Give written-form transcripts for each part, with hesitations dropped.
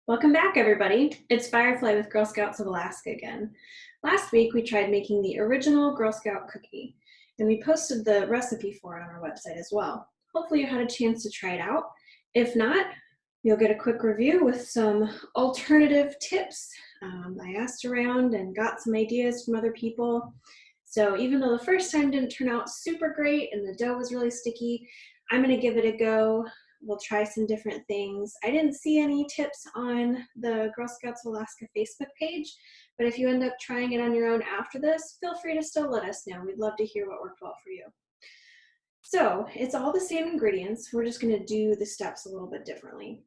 Welcome back, everybody. It's Firefly with Girl Scouts of Alaska again. Last week, we tried making the original Girl Scout cookie, and we posted the recipe for it on our website as well. Hopefully you had a chance to try it out. If not, you'll get a quick review with some alternative tips. I asked around and got some ideas from other people. So even though the first time didn't turn out super great and the dough was really sticky, I'm gonna give it a go. We'll try some different things. I didn't see any tips on the Girl Scouts of Alaska Facebook page, but if you end up trying it on your own after this, feel free to still let us know. We'd love to hear what worked well for you. So it's all the same ingredients. We're just gonna do the steps a little bit differently.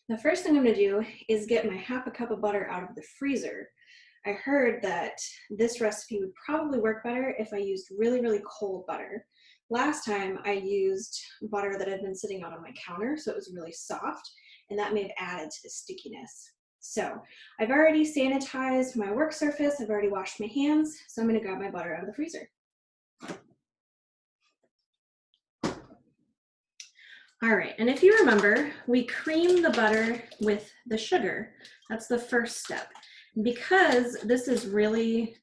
The first thing I'm gonna do is get my half a cup of butter out of the freezer. I heard that this recipe would probably work better if I used really, really cold butter. Last time I used butter that had been sitting out on my counter, so it was really soft, and that may have added to the stickiness. So I've already sanitized my work surface, I've already washed my hands, so I'm gonna grab my butter out of the freezer. All right, and if you remember, we cream the butter with the sugar. That's the first step. Because this is really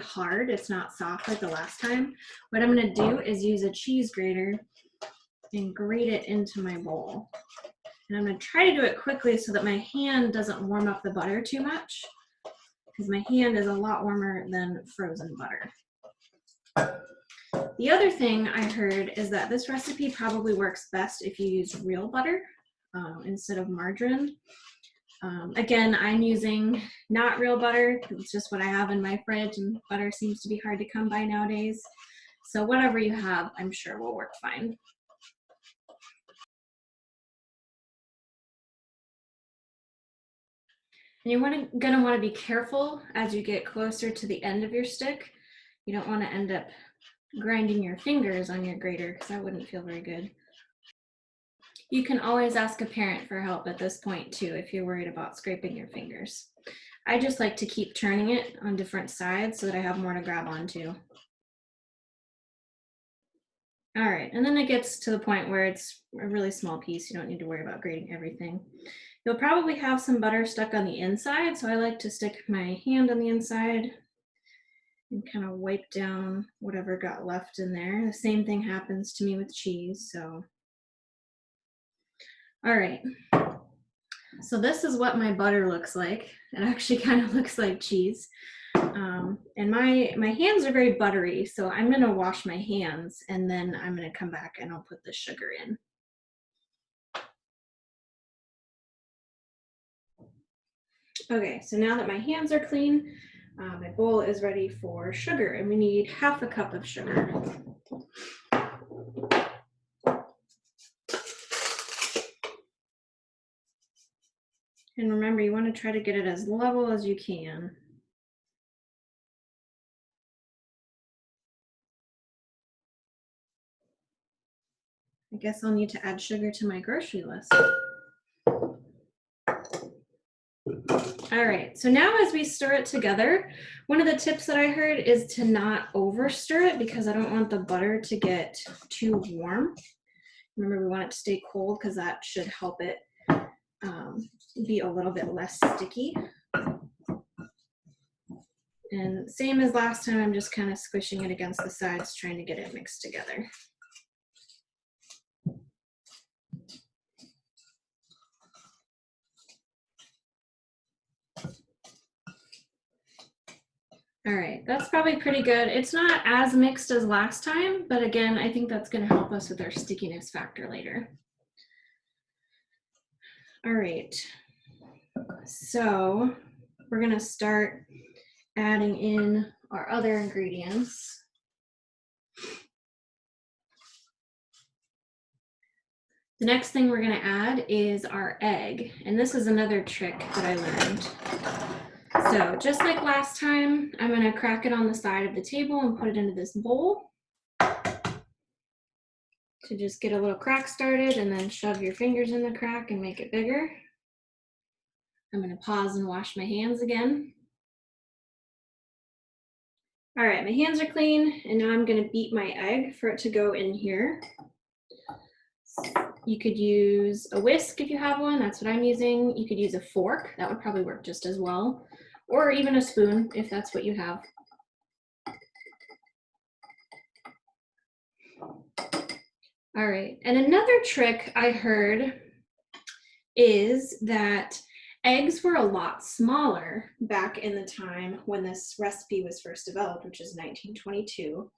hard, it's not soft like the last time, what I'm gonna do is use a cheese grater and grate it into my bowl. And I'm gonna try to do it quickly so that my hand doesn't warm up the butter too much, because my hand is a lot warmer than frozen butter. The other thing I heard is that this recipe probably works best if you use real butter instead of margarine. Again, I'm using not real butter. It's just what I have in my fridge, and butter seems to be hard to come by nowadays. So whatever you have, I'm sure will work fine. And you're gonna want to be careful as you get closer to the end of your stick. You don't want to end up grinding your fingers on your grater, because that wouldn't feel very good. You can always ask a parent for help at this point too, if you're worried about scraping your fingers. I just like to keep turning it on different sides so that I have more to grab onto. All right, and then it gets to the point where it's a really small piece. You don't need to worry about grating everything. You'll probably have some butter stuck on the inside, so I like to stick my hand on the inside and kind of wipe down whatever got left in there. The same thing happens to me with cheese, so. All right, so this is what my butter looks like. It actually kind of looks like cheese. And my hands are very buttery, so I'm gonna wash my hands and then I'm gonna come back and I'll put the sugar in. Okay, so now that my hands are clean, my bowl is ready for sugar, and we need half a cup of sugar. And remember, you want to try to get it as level as you can. I guess I'll need to add sugar to my grocery list. All right, so now as we stir it together, one of the tips that I heard is to not over stir it, because I don't want the butter to get too warm. Remember, we want it to stay cold because that should help it be a little bit less sticky. And same as last time, I'm just kind of squishing it against the sides, trying to get it mixed together. All right, that's probably pretty good. It's not as mixed as last time, but again, I think that's going to help us with our stickiness factor later. All right, so we're going to start adding in our other ingredients. The next thing we're going to add is our egg, and this is another trick that I learned. So just like last time, I'm going to crack it on the side of the table and put it into this bowl to just get a little crack started, and then shove your fingers in the crack and make it bigger. I'm going to pause and wash my hands again. All right, my hands are clean, and now I'm going to beat my egg for it to go in here. You could use a whisk if you have one, that's what I'm using. You could use a fork, that would probably work just as well. Or even a spoon if that's what you have. All right, and another trick I heard is that eggs were a lot smaller back in the time when this recipe was first developed, which is 1922.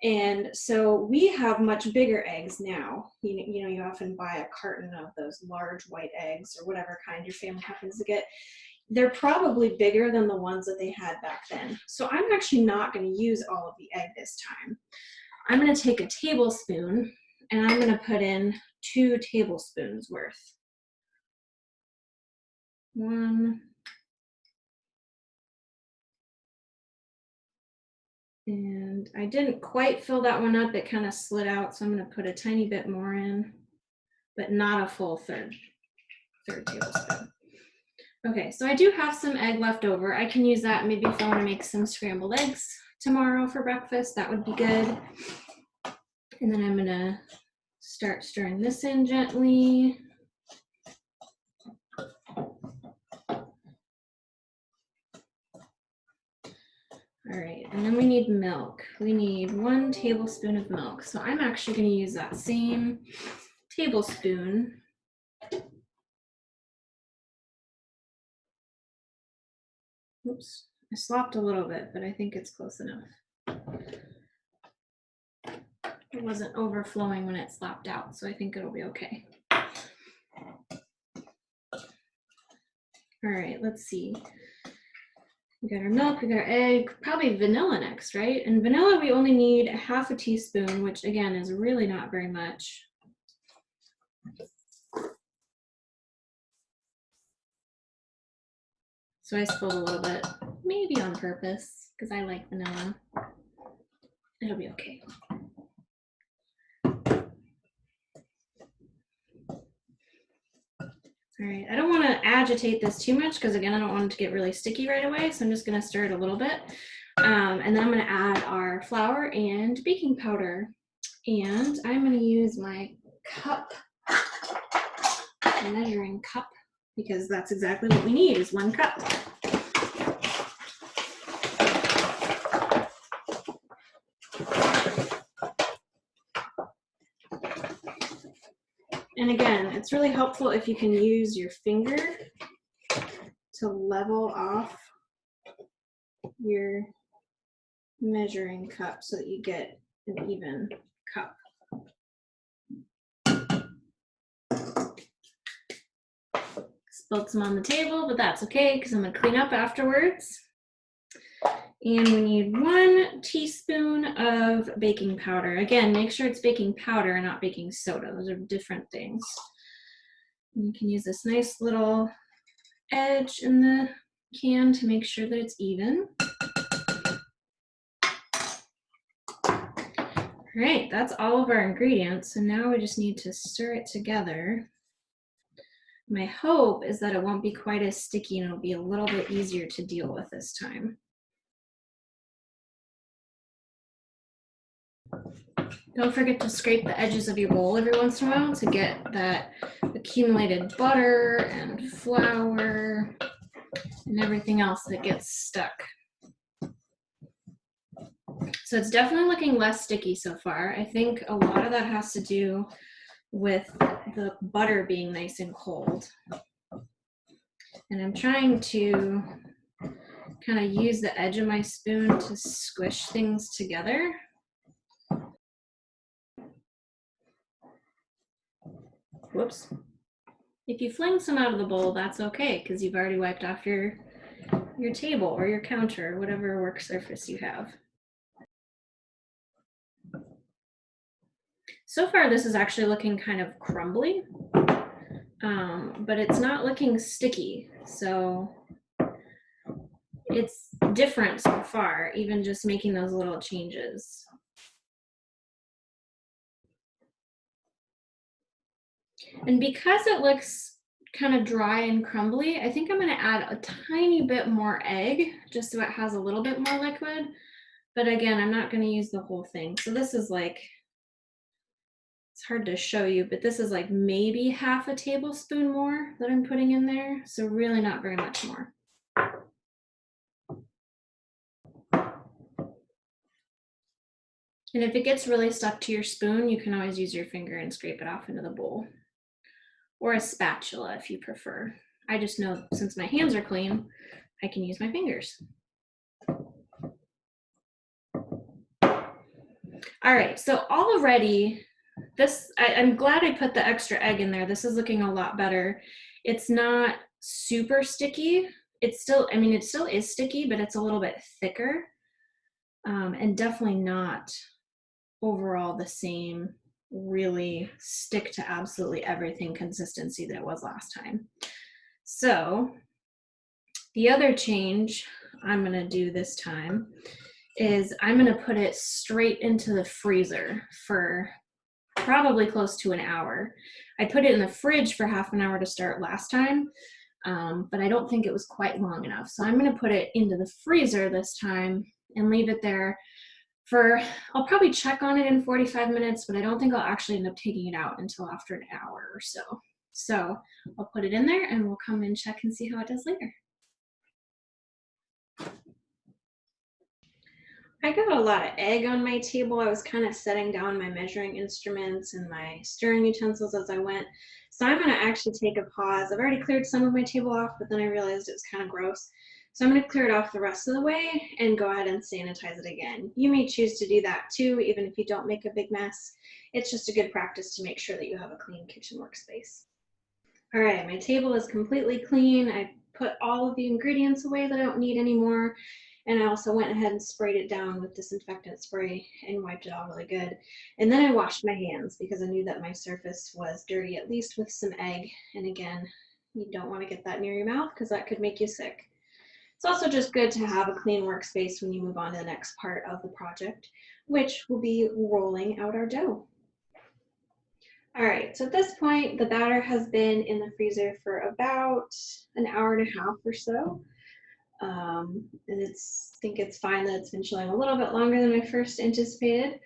And so we have much bigger eggs now. You know, you often buy a carton of those large white eggs or whatever kind your family happens to get. They're probably bigger than the ones that they had back then. So I'm actually not going to use all of the egg this time. I'm going to take a tablespoon and I'm going to put in 2 tablespoons worth. 1. And I didn't quite fill that one up, it kind of slid out, so I'm going to put a tiny bit more in, but not a full third tablespoon. Okay, so I do have some egg left over. I can use that maybe if I want to make some scrambled eggs tomorrow for breakfast, that would be good. And then I'm going to start stirring this in gently. All right, and then we need milk. We need 1 tablespoon of milk. So I'm actually going to use that same tablespoon. Oops, I slopped a little bit, but I think it's close enough. It wasn't overflowing when it slopped out, so I think it'll be okay. All right, let's see. We got our milk, we got our egg, probably vanilla next, right? And vanilla, we only need 1/2 teaspoon, which again is really not very much. So I spilled a little bit, maybe on purpose, because I like vanilla. It'll be okay. All right, I don't want to agitate this too much because again, I don't want it to get really sticky right away. So I'm just going to stir it a little bit. And then I'm going to add our flour and baking powder. And I'm going to use my cup, measuring cup, because that's exactly what we need is 1 cup. And again, it's really helpful if you can use your finger to level off your measuring cup so that you get an even cup. Spilled some on the table, but that's okay because I'm going to clean up afterwards. And we need 1 teaspoon of baking powder. Again, make sure it's baking powder and not baking soda. Those are different things. And you can use this nice little edge in the can to make sure that it's even. All right, that's all of our ingredients. So now we just need to stir it together. My hope is that it won't be quite as sticky and it'll be a little bit easier to deal with this time. Don't forget to scrape the edges of your bowl every once in a while to get that accumulated butter and flour and everything else that gets stuck. So it's definitely looking less sticky so far. I think a lot of that has to do with the butter being nice and cold. And I'm trying to kind of use the edge of my spoon to squish things together. Whoops. If you fling some out of the bowl, that's okay, because you've already wiped off your table or your counter, whatever work surface you have. So far, this is actually looking kind of crumbly, but it's not looking sticky. So it's different so far, even just making those little changes. And because it looks kind of dry and crumbly, I think I'm going to add a tiny bit more egg just so it has a little bit more liquid. But again, I'm not going to use the whole thing. So this is like it's hard to show you, but this is like maybe half a tablespoon more that I'm putting in there. So really not very much more. And if it gets really stuck to your spoon, you can always use your finger and scrape it off into the bowl. Or a spatula if you prefer. I just know since my hands are clean, I can use my fingers. All right, so already this, I'm glad I put the extra egg in there. This is looking a lot better. It's not super sticky. It's still, I mean, it still is sticky, but it's a little bit thicker, and definitely not overall the same really stick to absolutely everything consistency that it was last time. So the other change I'm gonna do this time is I'm gonna put it straight into the freezer for probably close to an hour. I put it in the fridge for half an hour to start last time, but I don't think it was quite long enough. So I'm gonna put it into the freezer this time and leave it there for, I'll probably check on it in 45 minutes, but I don't think I'll actually end up taking it out until after an hour or so. So I'll put it in there and we'll come and check and see how it does later. I got a lot of egg on my table. I was kind of setting down my measuring instruments and my stirring utensils as I went. So I'm gonna actually take a pause. I've already cleared some of my table off, but then I realized it was kind of gross. So I'm gonna clear it off the rest of the way and go ahead and sanitize it again. You may choose to do that too, even if you don't make a big mess. It's just a good practice to make sure that you have a clean kitchen workspace. All right, my table is completely clean. I put all of the ingredients away that I don't need anymore. And I also went ahead and sprayed it down with disinfectant spray and wiped it all really good. And then I washed my hands because I knew that my surface was dirty, at least with some egg. And again, you don't want to get that near your mouth because that could make you sick. It's also just good to have a clean workspace when you move on to the next part of the project, which will be rolling out our dough. All right, so at this point, the batter has been in the freezer for about an hour and a half or so. And I think it's fine that it's been chilling a little bit longer than I first anticipated.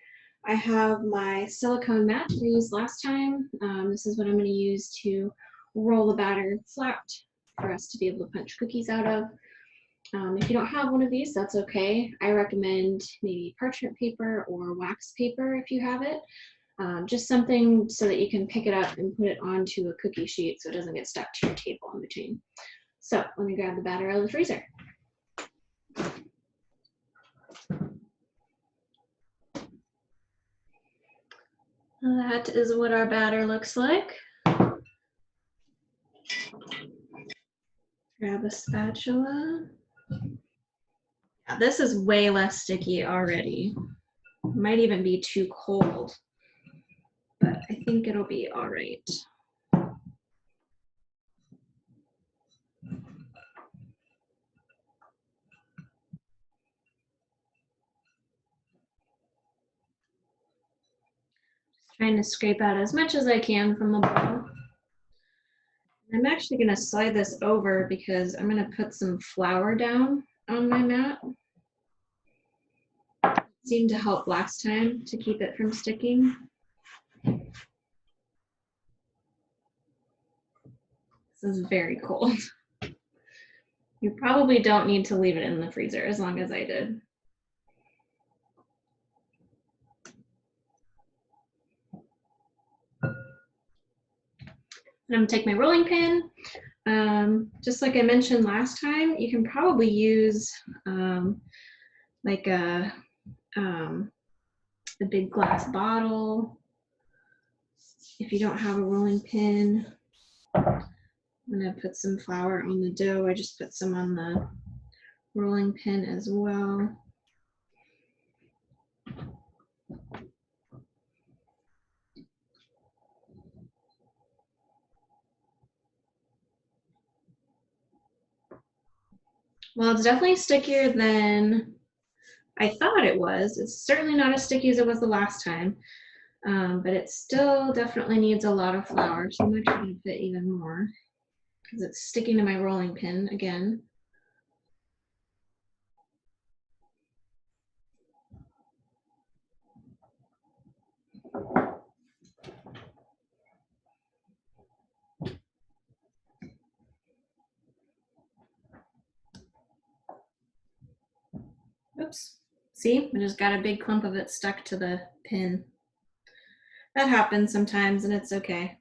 I have my silicone mat that I used last time. This is what I'm going to use to roll the batter flat for us to be able to punch cookies out of. If you don't have one of these, that's okay. I recommend maybe parchment paper or wax paper if you have it. Just something so that you can pick it up and put it onto a cookie sheet so it doesn't get stuck to your table in between. So let me grab the batter out of the freezer. That is what our batter looks like. Grab a spatula. Now, this is way less sticky already. It might even be too cold, but I think it'll be all right. Trying to scrape out as much as I can from the bowl. I'm actually going to slide this over because I'm going to put some flour down on my mat. It seemed to help last time to keep it from sticking. This is very cold. You probably don't need to leave it in the freezer as long as I did. I'm going to take my rolling pin. Just like I mentioned last time, you can probably use like a big glass bottle. If you don't have a rolling pin, I'm going to put some flour on the dough. I just put some on the rolling pin as well. Well, it's definitely stickier than I thought it was. It's certainly not as sticky as it was the last time, but it still definitely needs a lot of flour. So I'm actually going to put even more because it's sticking to my rolling pin again. Oops, see, I just got a big clump of it stuck to the pin. That happens sometimes and it's okay.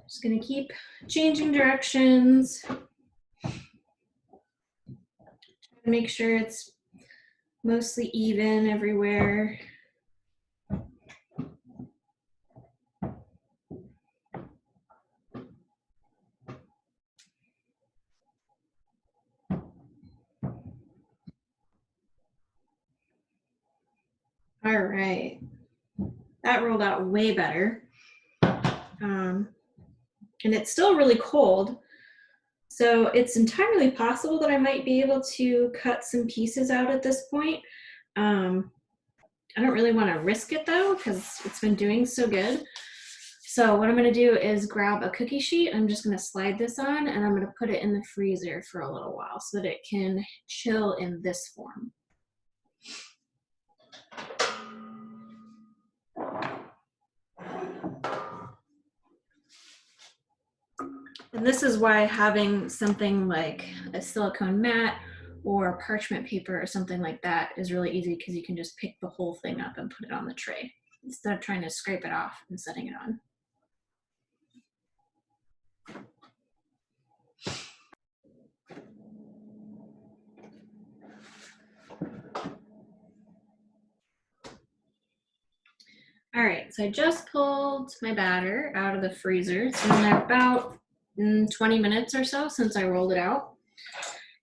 Just gonna keep changing directions. Make sure it's mostly even everywhere. All right, that rolled out way better. And it's still really cold, so it's entirely possible that I might be able to cut some pieces out at this point. I don't really want to risk it though, because it's been doing so good. So what I'm going to do is grab a cookie sheet. I'm just going to slide this on and I'm going to put it in the freezer for a little while so that it can chill in this form. And this is why having something like a silicone mat or parchment paper or something like that is really easy, because you can just pick the whole thing up and put it on the tray instead of trying to scrape it off and setting it on. All right, so I just pulled my batter out of the freezer. It's been there about 20 minutes or so since I rolled it out.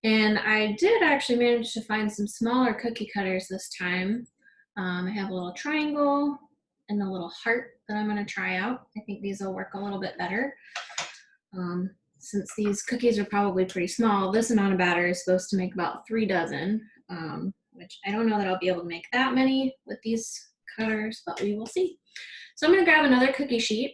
And I did actually manage to find some smaller cookie cutters this time. I have a little triangle and a little heart that I'm going to try out. I think these will work a little bit better. Since these cookies are probably pretty small, this amount of batter is supposed to make about 3 dozen, which I don't know that I'll be able to make that many with these cutters, but we will see. So I'm going to grab another cookie sheet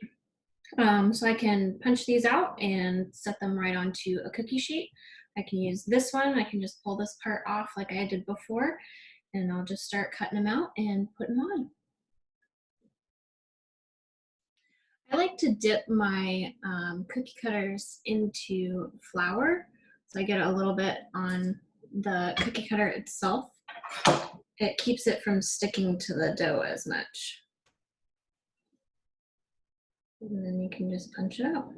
so I can punch these out and set them right onto a cookie sheet. I can use this one. I can just pull this part off like I did before, and I'll just start cutting them out and putting them on. I like to dip my cookie cutters into flour, so I get a little bit on the cookie cutter itself. It keeps it from sticking to the dough as much. And then you can just punch it out.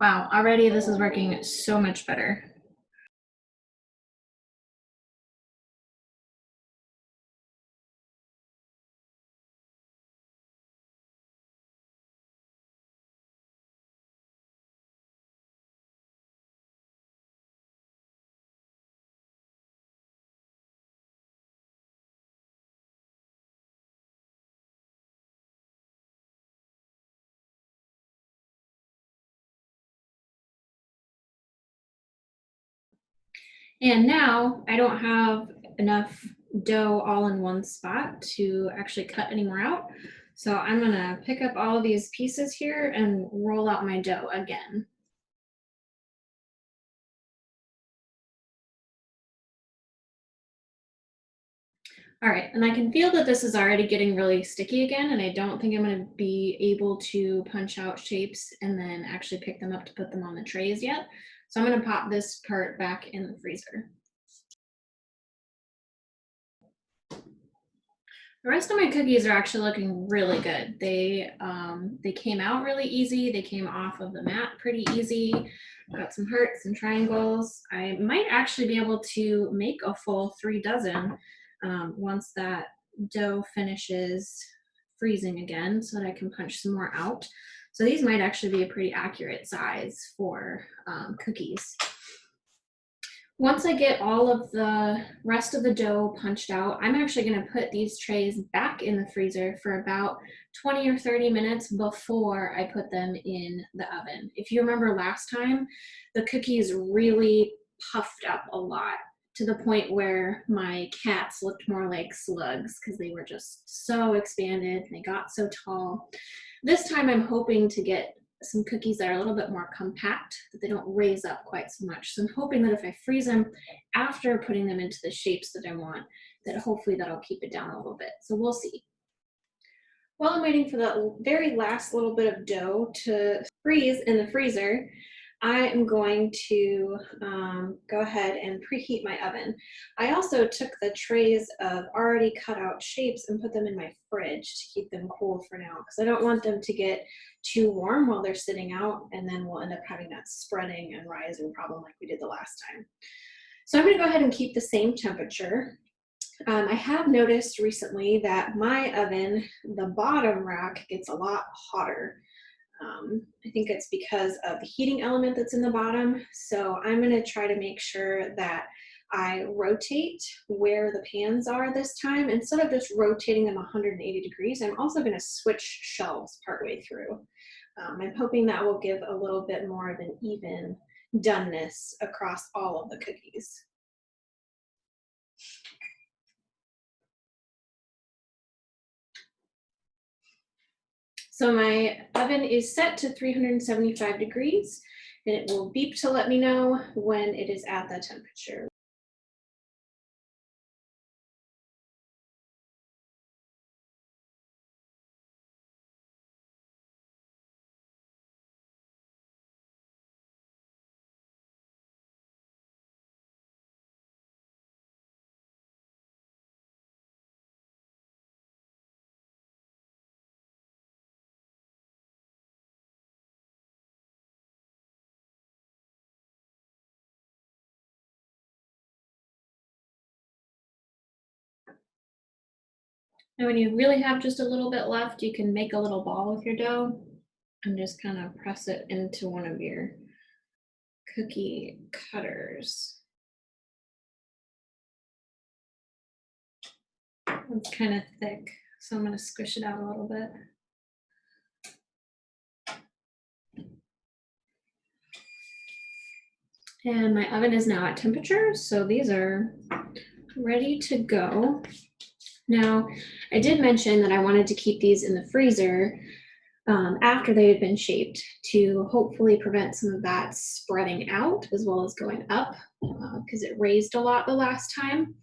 Wow, already this is working so much better. And now I don't have enough dough all in one spot to actually cut any more out. So I'm gonna pick up all of these pieces here and roll out my dough again. All right, and I can feel that this is already getting really sticky again, and I don't think I'm gonna be able to punch out shapes and then actually pick them up to put them on the trays yet. So I'm gonna pop this part back in the freezer. The rest of my cookies are actually looking really good. They came out really easy. They came off of the mat pretty easy. Got some hearts and triangles. I might actually be able to make a full 3 dozen once that dough finishes freezing again, so that I can punch some more out. So these might actually be a pretty accurate size for cookies. Once I get all of the rest of the dough punched out, I'm actually going to put these trays back in the freezer for about 20 or 30 minutes before I put them in the oven. If you remember last time, the cookies really puffed up a lot, to the point where my cats looked more like slugs because they were just so expanded. They got so tall. This time I'm hoping to get some cookies that are a little bit more compact, that they don't raise up quite so much. So I'm hoping that if I freeze them after putting them into the shapes that I want, that hopefully that'll keep it down a little bit. So we'll see. While I'm waiting for the very last little bit of dough to freeze in the freezer, I am going to go ahead and preheat my oven. I also took the trays of already cut out shapes and put them in my fridge to keep them cool for now, because I don't want them to get too warm while they're sitting out, and then we'll end up having that spreading and rising problem like we did the last time. So I'm going to go ahead and keep the same temperature. I have noticed recently that my oven, the bottom rack, gets a lot hotter. I think it's because of the heating element that's in the bottom. So I'm going to try to make sure that I rotate where the pans are this time. Instead of just rotating them 180 degrees, I'm also going to switch shelves partway through. I'm hoping that will give a little bit more of an even doneness across all of the cookies. So my oven is set to 375 degrees, and it will beep to let me know when it is at that temperature. And when you really have just a little bit left, you can make a little ball with your dough and just kind of press it into one of your cookie cutters. It's kind of thick, so I'm going to squish it out a little bit. And my oven is now at temperature, so these are ready to go. Now, I did mention that I wanted to keep these in the freezer after they had been shaped to hopefully prevent some of that spreading out as well as going up, because it raised a lot the last time.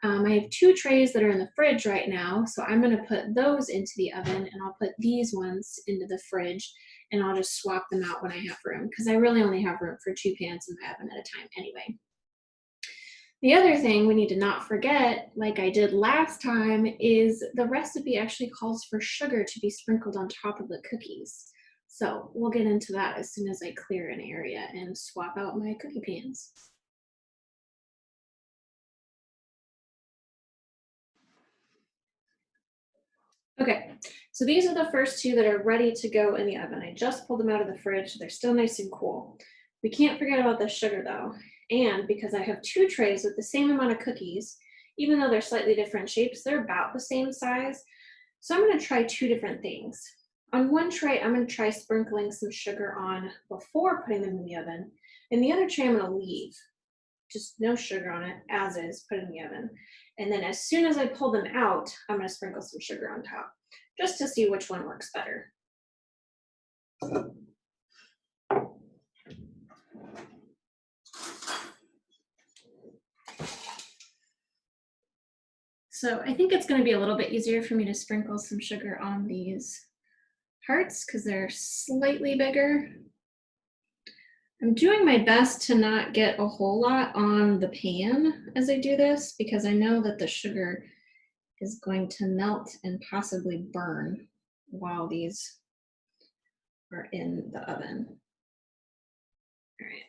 I have 2 trays that are in the fridge right now, so I'm going to put those into the oven, and I'll put these ones into the fridge, and I'll just swap them out when I have room, because I really only have room for 2 pans in my oven at a time anyway. The other thing we need to not forget, like I did last time, is the recipe actually calls for sugar to be sprinkled on top of the cookies. So we'll get into that as soon as I clear an area and swap out my cookie pans. Okay, so these are the first 2 that are ready to go in the oven. I just pulled them out of the fridge. They're still nice and cool. We can't forget about the sugar though. And because I have 2 trays with the same amount of cookies, even though they're slightly different shapes, they're about the same size. So I'm going to try 2 different things. On one tray, I'm going to try sprinkling some sugar on before putting them in the oven. And the other tray, I'm going to leave. Just no sugar on it, as is, put it in the oven. And then as soon as I pull them out, I'm going to sprinkle some sugar on top, just to see which one works better. So I think it's going to be a little bit easier for me to sprinkle some sugar on these hearts because they're slightly bigger. I'm doing my best to not get a whole lot on the pan as I do this, because I know that the sugar is going to melt and possibly burn while these are in the oven. All right.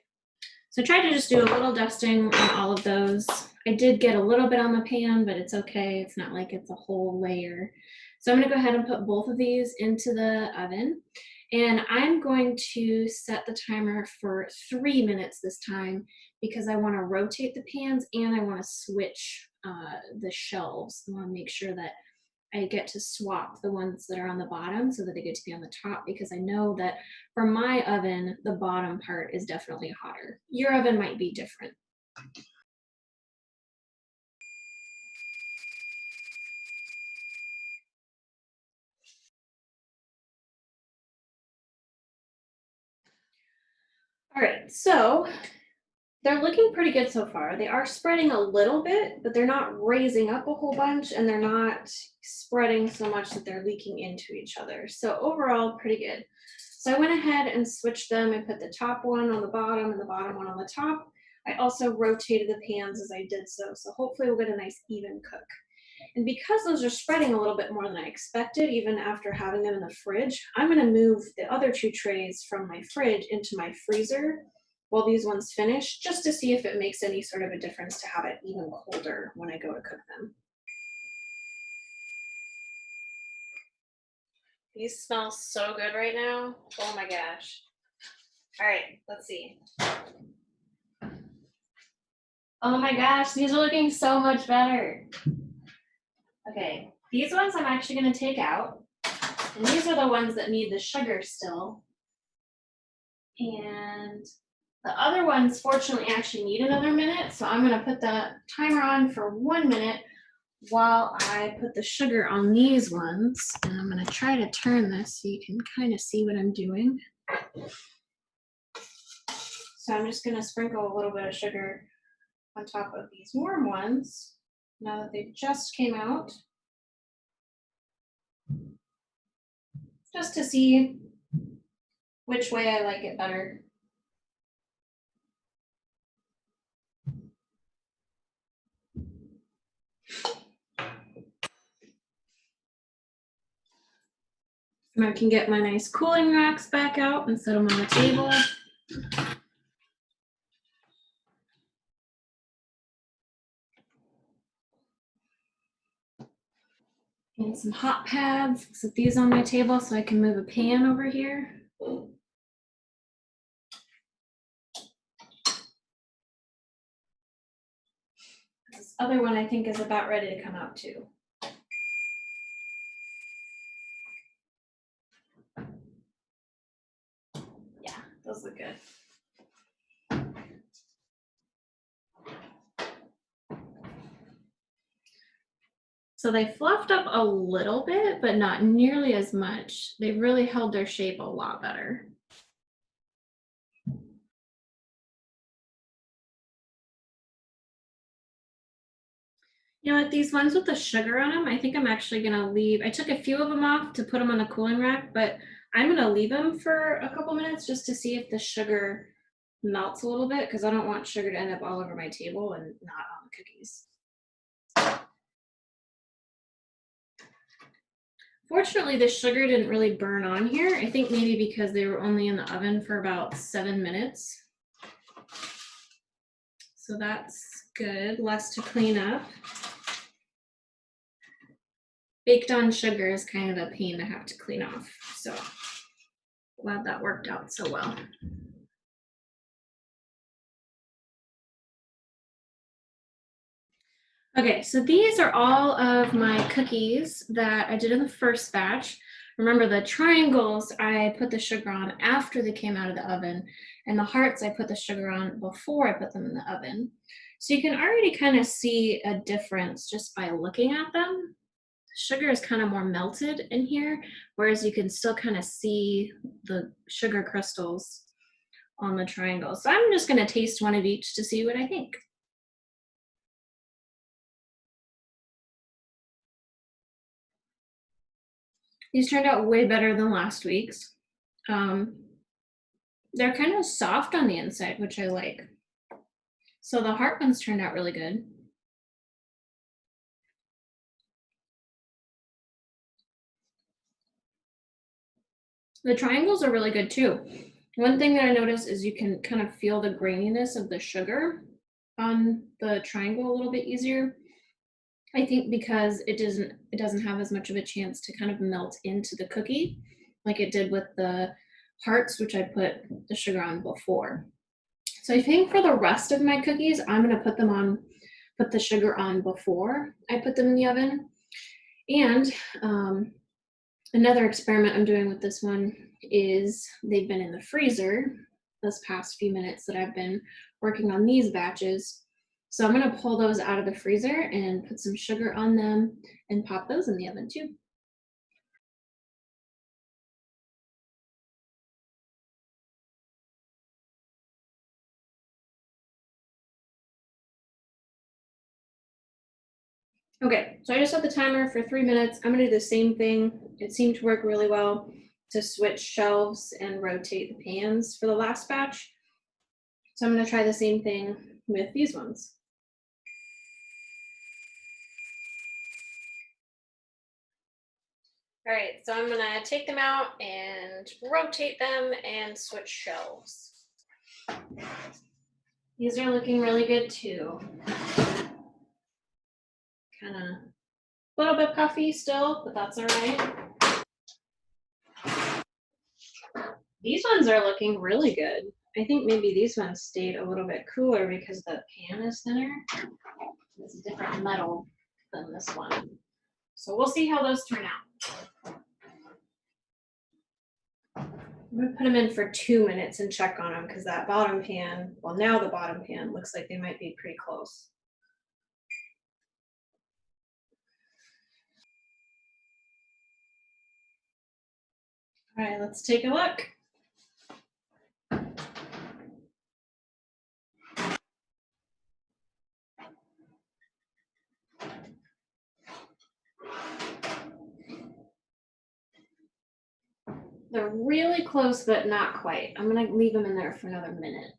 So try to just do a little dusting on all of those. I did get a little bit on the pan, but it's okay. It's not like it's a whole layer. So I'm going to go ahead and put both of these into the oven. And I'm going to set the timer for 3 minutes this time, because I want to rotate the pans and I want to switch the shelves. I want to make sure that I get to swap the ones that are on the bottom so that they get to be on the top, because I know that for my oven, the bottom part is definitely hotter. Your oven might be different. All right, so they're looking pretty good so far. They are spreading a little bit, but they're not raising up a whole bunch, and they're not spreading so much that they're leaking into each other. So overall, pretty good. So I went ahead and switched them. I put the top one on the bottom and the bottom one on the top. I also rotated the pans as I did so, so hopefully we'll get a nice even cook. And because those are spreading a little bit more than I expected, even after having them in the fridge, I'm gonna move the other 2 trays from my fridge into my freezer while these ones finish, just to see if it makes any sort of a difference to have it even colder when I go to cook them. These smell so good right now. Oh my gosh. All right, let's see. Oh my gosh, these are looking so much better. Okay, these ones I'm actually gonna take out. And these are the ones that need the sugar still. And the other ones, fortunately, actually need another minute. So I'm gonna put the timer on for 1 minute while I put the sugar on these ones. And I'm gonna try to turn this so you can kind of see what I'm doing. So I'm just gonna sprinkle a little bit of sugar on top of these warm ones now that they just came out, just to see which way I like it better. And I can get my nice cooling racks back out and set them on the table. And some hot pads, set these on my table so I can move a pan over here. This other one I think is about ready to come out too. Yeah, those look good. So they fluffed up a little bit, but not nearly as much. They've really held their shape a lot better. You know what, these ones with the sugar on them, I think I'm actually gonna leave. I took a few of them off to put them on the cooling rack, but I'm gonna leave them for a couple minutes just to see if the sugar melts a little bit, because I don't want sugar to end up all over my table and not on the cookies. Fortunately, the sugar didn't really burn on here. I think maybe because they were only in the oven for about 7 minutes. So that's good, less to clean up. Baked on sugar is kind of a pain to have to clean off. So glad that worked out so well. Okay, so these are all of my cookies that I did in the first batch. Remember, the triangles I put the sugar on after they came out of the oven, and the hearts I put the sugar on before I put them in the oven. So you can already kind of see a difference just by looking at them. The sugar is kind of more melted in here, whereas you can still kind of see the sugar crystals on the triangles. So I'm just going to taste one of each to see what I think. These turned out way better than last week's. They're kind of soft on the inside, which I like. So the heart ones turned out really good. The triangles are really good too. One thing that I noticed is you can kind of feel the graininess of the sugar on the triangle a little bit easier. I think because it doesn't have as much of a chance to kind of melt into the cookie like it did with the hearts, which I put the sugar on before. So I think for the rest of my cookies, I'm gonna put the sugar on before I put them in the oven. And another experiment I'm doing with this one is they've been in the freezer this past few minutes that I've been working on these batches. So I'm gonna pull those out of the freezer and put some sugar on them and pop those in the oven too. Okay, so I just set the timer for 3 minutes. I'm gonna do the same thing. It seemed to work really well. to switch shelves and rotate the pans for the last batch. So I'm going to try the same thing with these ones. All right, so I'm going to take them out and rotate them and switch shelves. These are looking really good too. Kind of a little bit puffy still, but that's all right. These ones are looking really good. I think maybe these ones stayed a little bit cooler because the pan is thinner. It's a different metal than this one. So we'll see how those turn out. I'm gonna put them in for 2 minutes and check on them because that bottom pan, well now the bottom pan looks like they might be pretty close. All right, let's take a look. They're really close, but not quite. I'm gonna leave them in there for another minute.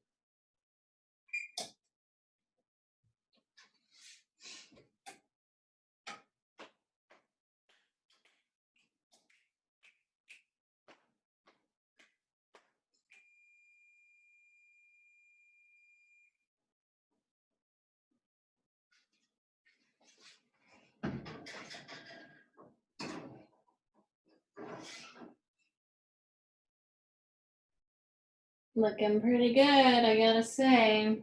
Looking pretty good, I gotta say.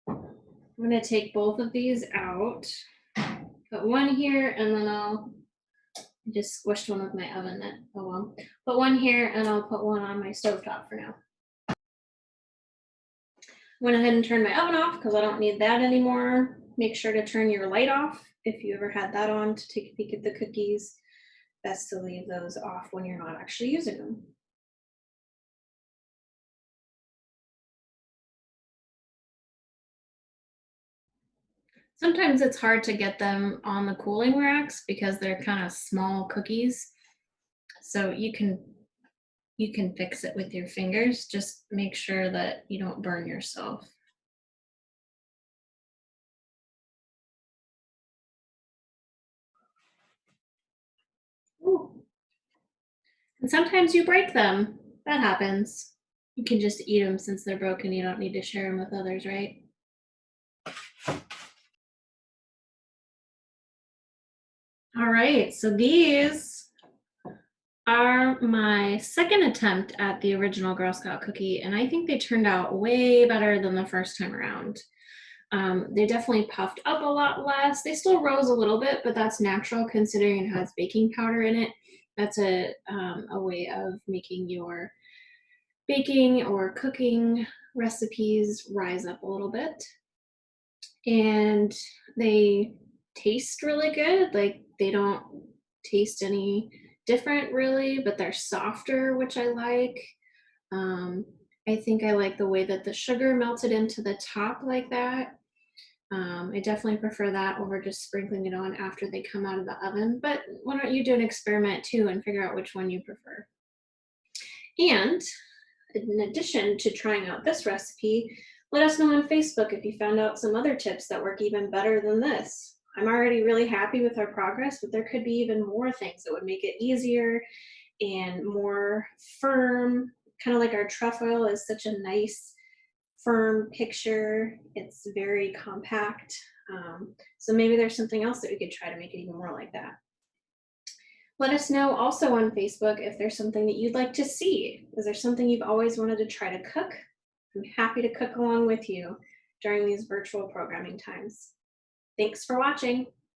I'm gonna take both of these out, put one here, and then I'll just squished one with my oven mitt. Oh well. Put one here and I'll put one on my stovetop for now. Went ahead and turned my oven off because I don't need that anymore. Make sure to turn your light off if you ever had that on to take a peek at the cookies. Best to leave those off when you're not actually using them. Sometimes it's hard to get them on the cooling racks because they're kind of small cookies. So you can fix it with your fingers. Just make sure that you don't burn yourself. Ooh. And sometimes you break them. That happens. You can just eat them since they're broken. You don't need to share them with others, right? All right, so these are my second attempt at the original Girl Scout cookie, and I think they turned out way better than the first time around. They definitely puffed up a lot less. They still rose a little bit, but that's natural considering it has baking powder in it. That's a way of making your baking or cooking recipes rise up a little bit. And they taste really good. Like they don't taste any different really, but they're softer, which I like. I think I like the way that the sugar melted into the top like that. I definitely prefer that over just sprinkling it on after they come out of the oven. But why don't you do an experiment too and figure out which one you prefer. And in addition to trying out this recipe, let us know on Facebook if you found out some other tips that work even better than this. I'm already really happy with our progress, but there could be even more things that would make it easier and more firm, kind of like our trefoil is such a nice firm picture. It's very compact. So maybe there's something else that we could try to make it even more like that. Let us know also on Facebook if there's something that you'd like to see. Is there something you've always wanted to try to cook? I'm happy to cook along with you during these virtual programming times. Thanks for watching.